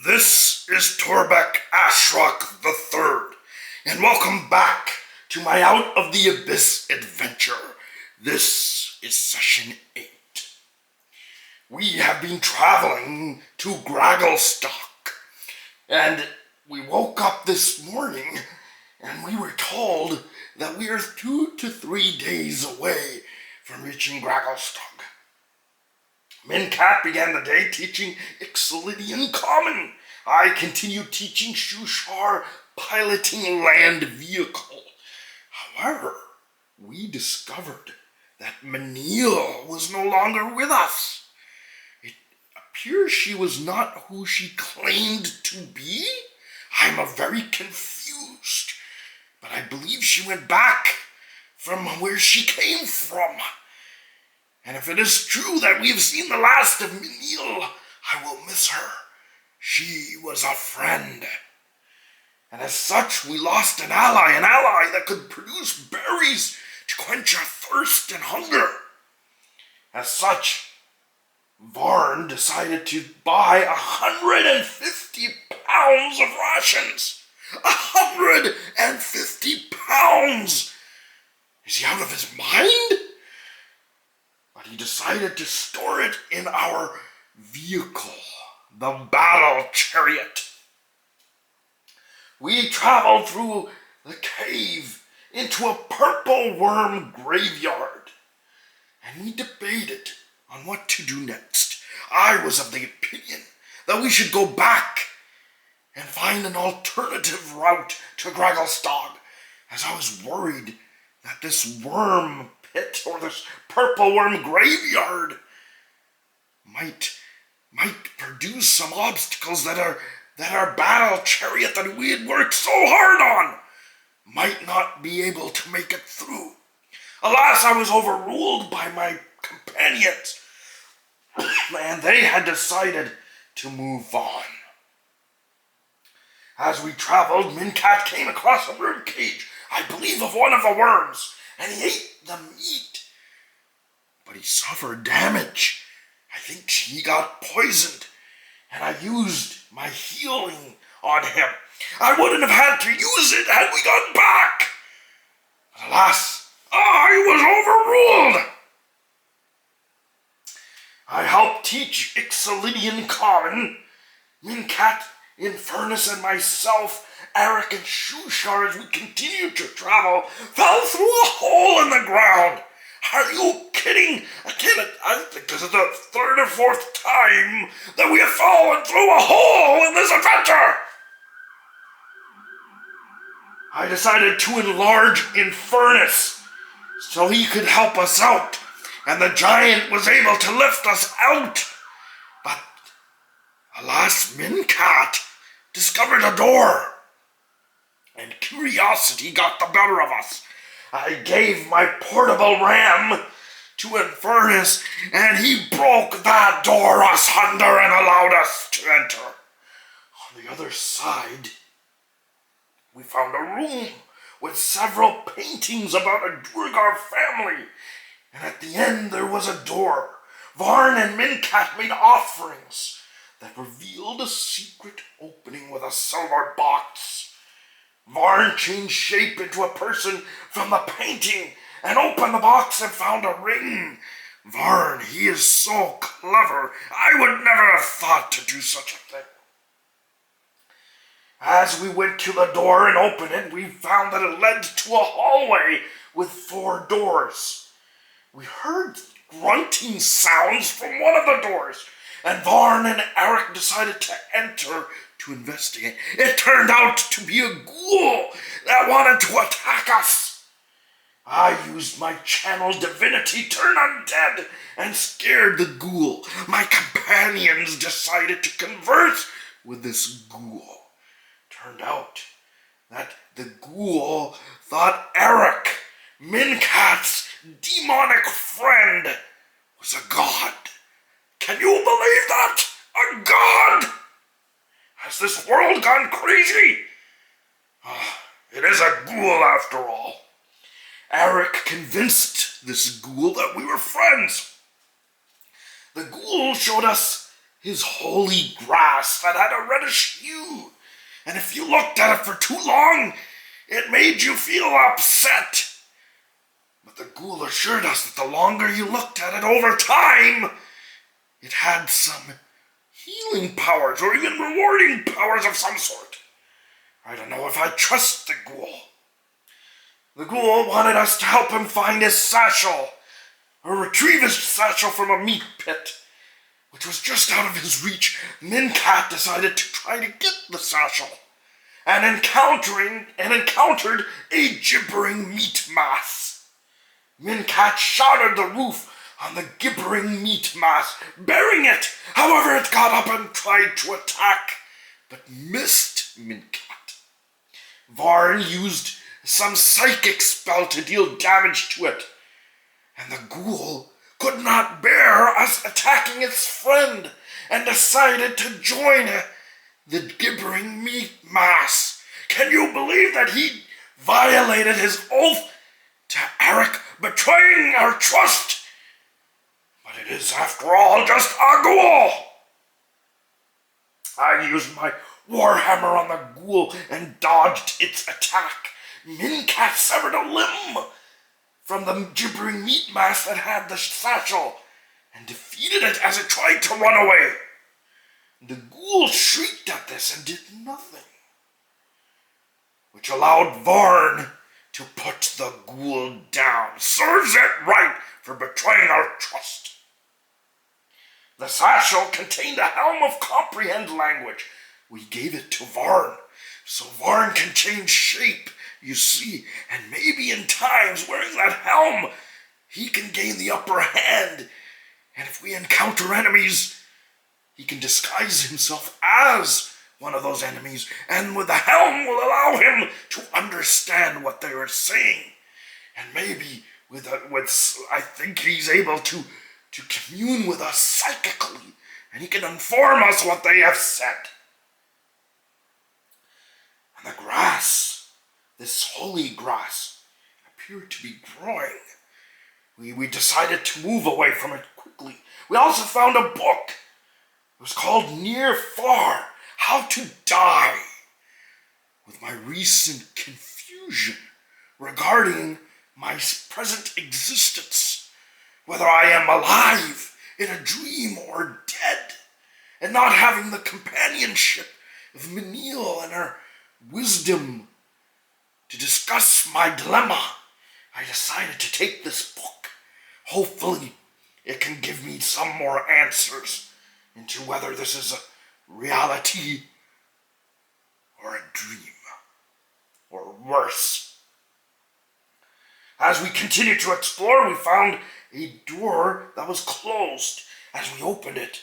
This is Torbeck Ashrock III, and welcome back to my Out of the Abyss adventure. This is Session 8. We have been traveling to Gragglestock, and we woke up this morning, and we were told that we are 2 to 3 days away from reaching Gragglestock. Mincat began the day teaching Ixolydian Common. I continued teaching Shushar piloting land vehicle. However, we discovered that Manil was no longer with us. It appears she was not who she claimed to be. I'm very confused, but I believe she went back from where she came from. And if it is true that we have seen the last of Manil, I will miss her. She was a friend. And as such, we lost an ally that could produce berries to quench our thirst and hunger. As such, Varn decided to buy 150 pounds of rations. 150 pounds! Is he out of his mind? But he decided to store it in our vehicle, the battle chariot. We traveled through the cave into a purple worm graveyard, and we debated on what to do next. I was of the opinion that we should go back and find an alternative route to Gragglestock, as I was worried that this worm pit or this purple worm graveyard might produce some obstacles that our battle chariot that we had worked so hard on might not be able to make it through. Alas, I was overruled by my companions, and they had decided to move on. As we traveled, Mincat came across a bird cage, I believe of one of the worms, and he ate the meat. But he suffered damage. I think he got poisoned, and I used my healing on him. I wouldn't have had to use it had we gone back. But alas, I was overruled. I helped teach Ixolydian Common. Mincat, Infernus, and myself, Eric, and Shushar, as we continued to travel, fell through a hole in the ground. Are you kidding? I think this is the third or fourth time that we have fallen through a hole in this adventure. I decided to enlarge Infernus so he could help us out, and the giant was able to lift us out. But alas, Mincat discovered a door, and curiosity got the better of us. I gave my portable ram to Infernus, and he broke that door asunder and allowed us to enter. On the other side, we found a room with several paintings about a Duergar family, and at the end there was a door. Varn and Mincat made offerings that revealed a secret opening with a silver box. Varn changed shape into a person from the painting and opened the box and found a ring. Varn, he is so clever. I would never have thought to do such a thing. As we went to the door and opened it, we found that it led to a hallway with 4 doors. We heard grunting sounds from one of the doors, and Varn and Eric decided to enter to investigate. It turned out to be a ghoul that wanted to attack us. I used my channel divinity, turn undead, and scared the ghoul. My companions decided to converse with this ghoul. Turned out that the ghoul thought Eric, Mincat's demonic friend, was a god. Can you believe that? A god! Has this world gone crazy? It is a ghoul after all. Eric convinced this ghoul that we were friends. The ghoul showed us his holy grass that had a reddish hue, and if you looked at it for too long, it made you feel upset. But the ghoul assured us that the longer you looked at it over time, it had some healing powers or even rewarding powers of some sort. I don't know if I trust the ghoul. The ghoul wanted us to help him find his satchel, or retrieve his satchel from a meat pit, which was just out of his reach. Mincat decided to try to get the satchel, and encountered a gibbering meat mass. Mincat shattered the roof on the gibbering meat mass, bearing it. However, it got up and tried to attack, but missed Mincat. Varn used some psychic spell to deal damage to it, and the ghoul could not bear us attacking its friend and decided to join the gibbering meat mass. Can you believe that he violated his oath to Eric, betraying our trust? But it is, after all, just a ghoul. I used my warhammer on the ghoul and dodged its attack. Mincat severed a limb from the gibbering meat mass that had the satchel and defeated it as it tried to run away. The ghoul shrieked at this and did nothing, which allowed Varn to put the ghoul down. Serves it right for betraying our trust. The satchel contained a helm of comprehend language. We gave it to Varn, so Varn can change shape, you see, and maybe in times wearing that helm, he can gain the upper hand, and if we encounter enemies, he can disguise himself as one of those enemies, and with the helm will allow him to understand what they are saying, and maybe I think he's able to commune with us psychically, and he can inform us what they have said. And the grass, this holy grass, appeared to be growing. We decided to move away from it quickly. We also found a book. It was called Near Far, How to Die. With my recent confusion regarding my present existence, whether I am alive, in a dream, or dead, and not having the companionship of Menil and her wisdom to discuss my dilemma, I decided to take this book. Hopefully, it can give me some more answers into whether this is a reality or a dream, or worse. As we continued to explore, we found a door that was closed. As we opened it,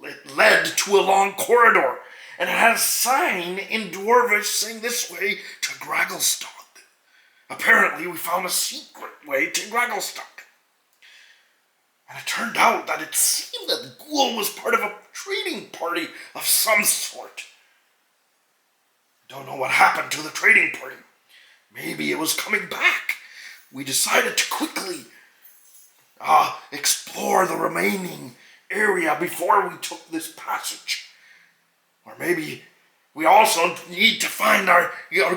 it led to a long corridor, and it had a sign in Dwarvish saying this way to Gragglestock. Apparently, we found a secret way to Gragglestock. And it turned out that it seemed that the ghoul was part of a trading party of some sort. Don't know what happened to the trading party. Maybe it was coming back. We decided to quickly explore the remaining area before we took this passage. Or maybe we also need to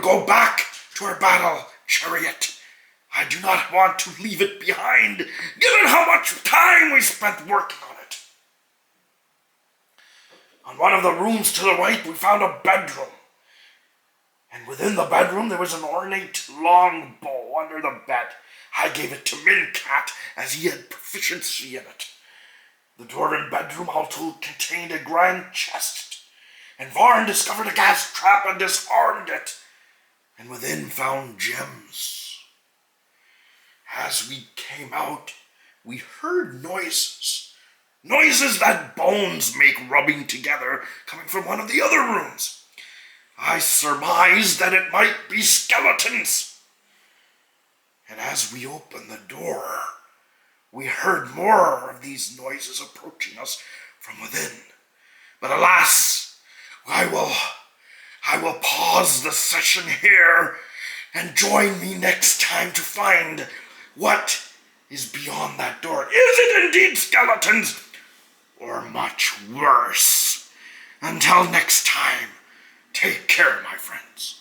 go back to our battle chariot. I do not want to leave it behind, given how much time we spent working on it. On one of the rooms to the right, we found a bedroom. And within the bedroom, there was an ornate longbow under the bed. I gave it to Mincat, as he had proficiency in it. The dwarven bedroom also contained a grand chest, and Varn discovered a gas trap and disarmed it, and within found gems. As we came out, we heard noises. Noises that bones make rubbing together, coming from one of the other rooms. I surmised that it might be skeletons. And as we opened the door, we heard more of these noises approaching us from within. But alas, I will pause the session here and join me next time to find what is beyond that door. Is it indeed skeletons? or much worse. Until next time, take care, my friends.